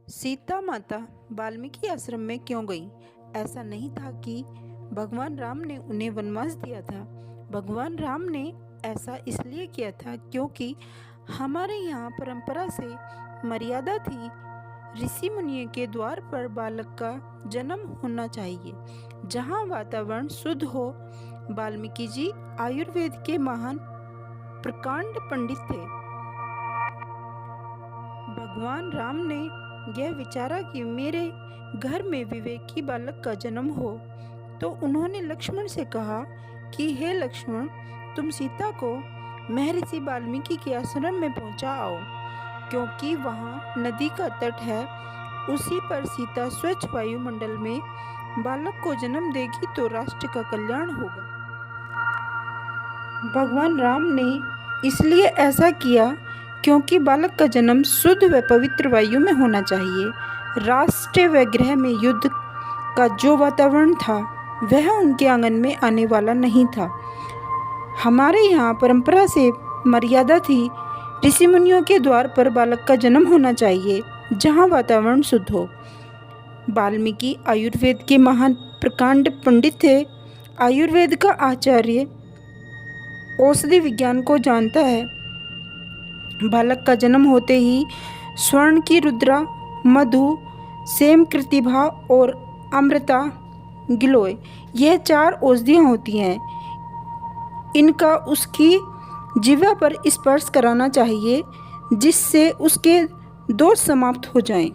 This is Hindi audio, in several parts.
सीता माता वाल्मीकि आश्रम में क्यों गई? ऐसा नहीं था कि भगवान राम ने उन्हें वनवास दिया था। भगवान राम ने ऐसा इसलिए किया था क्योंकि हमारे यहाँ परंपरा से मर्यादा थी। ऋषि मुनियों के द्वार पर बालक का जन्म होना चाहिए, जहाँ वातावरण शुद्ध हो। वाल्मीकि जी आयुर्वेद के महान प्रकांड पंडित थे। भगवान राम ने यह विचारा कि मेरे घर में विवेकी बालक का जन्म हो, तो उन्होंने लक्ष्मण से कहा कि हे लक्ष्मण, तुम सीता को महर्षि वाल्मीकि के आश्रम में पहुंचा आओ, क्योंकि वहाँ नदी का तट है। उसी पर सीता स्वच्छ वायुमंडल में बालक को जन्म देगी तो राष्ट्र का कल्याण होगा। भगवान राम ने इसलिए ऐसा किया क्योंकि बालक का जन्म शुद्ध व पवित्र वायु में होना चाहिए। राष्ट्र व गृह में युद्ध का जो वातावरण था वह उनके आंगन में आने वाला नहीं था। हमारे यहाँ परंपरा से मर्यादा थी। ऋषि मुनियों के द्वार पर बालक का जन्म होना चाहिए, जहाँ वातावरण शुद्ध हो। वाल्मीकि आयुर्वेद के महान प्रकांड पंडित थे। आयुर्वेद का आचार्य औषधि विज्ञान को जानता है। बालक का जन्म होते ही स्वर्ण की रुद्रा, मधु, सेम कृतिभा और अमृता गिलोय, यह 4 औषधियाँ होती हैं। इनका उसकी जिह्वा पर स्पर्श कराना चाहिए, जिससे उसके दोष समाप्त हो जाएं।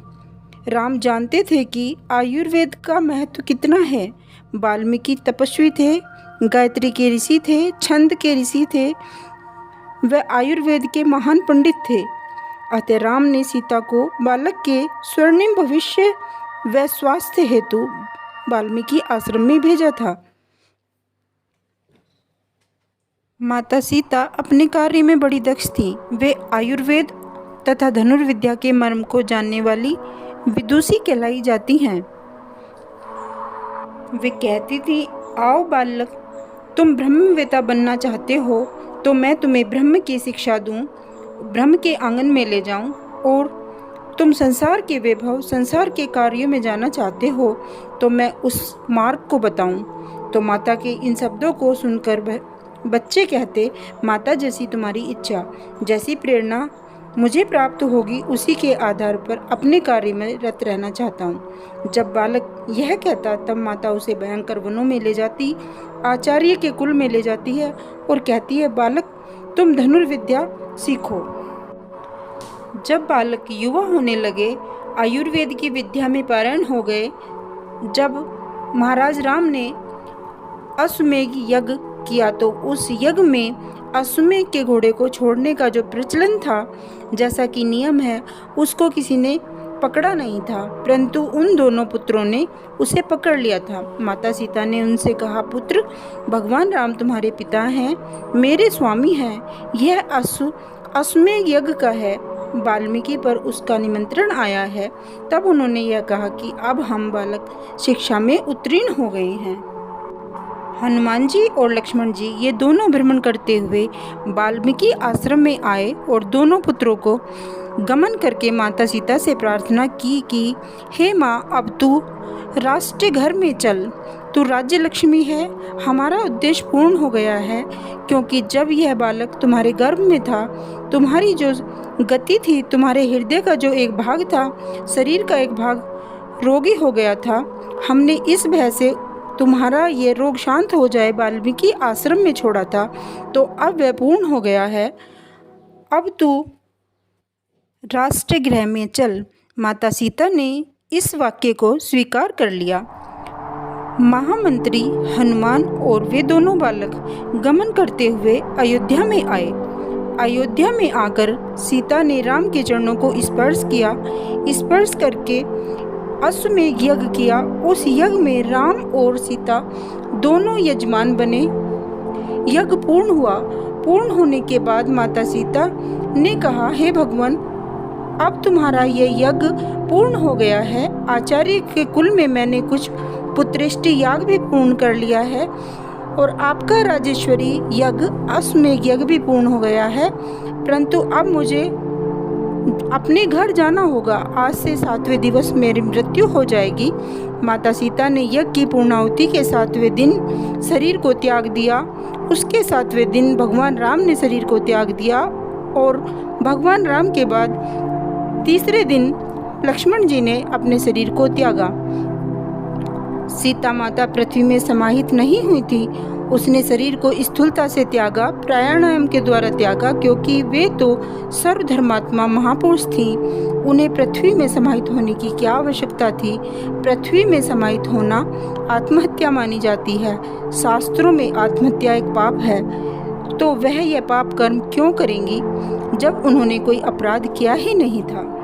राम जानते थे कि आयुर्वेद का महत्व कितना है। वाल्मीकि तपस्वी थे, गायत्री के ऋषि थे, छंद के ऋषि थे, वह आयुर्वेद के महान पंडित थे। अतः राम ने सीता को बालक के स्वर्णिम भविष्य व स्वास्थ्य हेतु वाल्मीकि आश्रम में भेजा था। माता सीता अपने कार्य में बड़ी दक्ष थी। वे आयुर्वेद तथा धनुर्विद्या के मर्म को जानने वाली विदुषी कहलाई जाती हैं। वे कहती थी, आओ बालक, तुम ब्रह्मवेत्ता बनना चाहते हो तो मैं तुम्हें ब्रह्म की शिक्षा दूं, ब्रह्म के आंगन में ले जाऊं। और तुम संसार के वैभव, संसार के कार्यों में जाना चाहते हो तो मैं उस मार्ग को बताऊं। तो माता के इन शब्दों को सुनकर बच्चे कहते, माता जैसी तुम्हारी इच्छा, जैसी प्रेरणा मुझे प्राप्त होगी, उसी के आधार पर अपने कार्य में रत रहना चाहता हूँ। जब बालक यह कहता तब माता उसे भयंकर वनों में ले जाती, आचार्य के कुल में ले जाती है और कहती है, बालक तुम धनुर्विद्या सीखो। जब बालक युवा होने लगे, आयुर्वेद की विद्या में पारायण हो गए, जब महाराज राम ने अश्वमेध यज्ञ किया तो उस यज्ञ में अश्वमेध के घोड़े को छोड़ने का जो प्रचलन था, जैसा कि नियम है, उसको किसी ने पकड़ा नहीं था, परंतु उन दोनों पुत्रों ने उसे पकड़ लिया था। माता सीता ने उनसे कहा, पुत्र, भगवान राम तुम्हारे पिता हैं, मेरे स्वामी हैं। यह अश्वमेध यज्ञ का है। वाल्मीकि पर उसका निमंत्रण आया है। तब उन्होंने यह कहा कि अब हम बालक शिक्षा में उत्तीर्ण हो गए हैं। हनुमान जी और लक्ष्मण जी ये दोनों भ्रमण करते हुए वाल्मीकि आश्रम में आए और दोनों पुत्रों को गमन करके माता सीता से प्रार्थना की कि हे माँ, अब तू राष्ट्र घर में चल, तू राज्य लक्ष्मी है। हमारा उद्देश्य पूर्ण हो गया है, क्योंकि जब यह बालक तुम्हारे गर्भ में था, तुम्हारी जो गति थी, तुम्हारे हृदय का जो एक भाग था, शरीर का एक भाग रोगी हो गया था। हमने इस भय से तुम्हारा ये रोग शांत हो जाए वाल्मीकि आश्रम में छोड़ा था, तो अब वह पूर्ण हो गया है। अब तू राष्ट्र गृह में चल। माता सीता ने इस वाक्य को स्वीकार कर लिया। महामंत्री हनुमान और वे दोनों बालक गमन करते हुए अयोध्या में आए। अयोध्या में आकर सीता ने राम के चरणों को स्पर्श किया। स्पर्श करके अश्वमेध यज्ञ किया। उस यज्ञ में राम और सीता दोनों यजमान बने। यज्ञ पूर्ण हुआ। पूर्ण होने के बाद माता सीता ने कहा, हे भगवान, अब तुम्हारा ये यज्ञ पूर्ण हो गया है। आचार्य के कुल में मैंने कुछ पुत्रेष्टि याग भी पूर्ण कर लिया है और आपका राजेश्वरी यज्ञ, अश्वमेध यज्ञ भी पूर्ण हो गया है, परंतु अब मुझे अपने घर जाना होगा, आज से 7वें दिवस मेरी मृत्यु हो जाएगी। माता सीता ने यज्ञ की पूर्णाहुति के 7वें दिन शरीर को त्याग दिया। उसके 7वें दिन भगवान राम ने शरीर को त्याग दिया और भगवान राम के बाद तीसरे दिन लक्ष्मण जी ने अपने शरीर को त्यागा। सीता माता पृथ्वी में समाहित नहीं हुई थी, उसने शरीर को स्थूलता से त्यागा, प्राणायाम के द्वारा त्यागा, क्योंकि वे तो सर्वधर्मात्मा महापुरुष थीं। उन्हें पृथ्वी में समाहित होने की क्या आवश्यकता थी। पृथ्वी में समाहित होना आत्महत्या मानी जाती है। शास्त्रों में आत्महत्या एक पाप है, तो वह यह पाप कर्म क्यों करेंगी जब उन्होंने कोई अपराध किया ही नहीं था।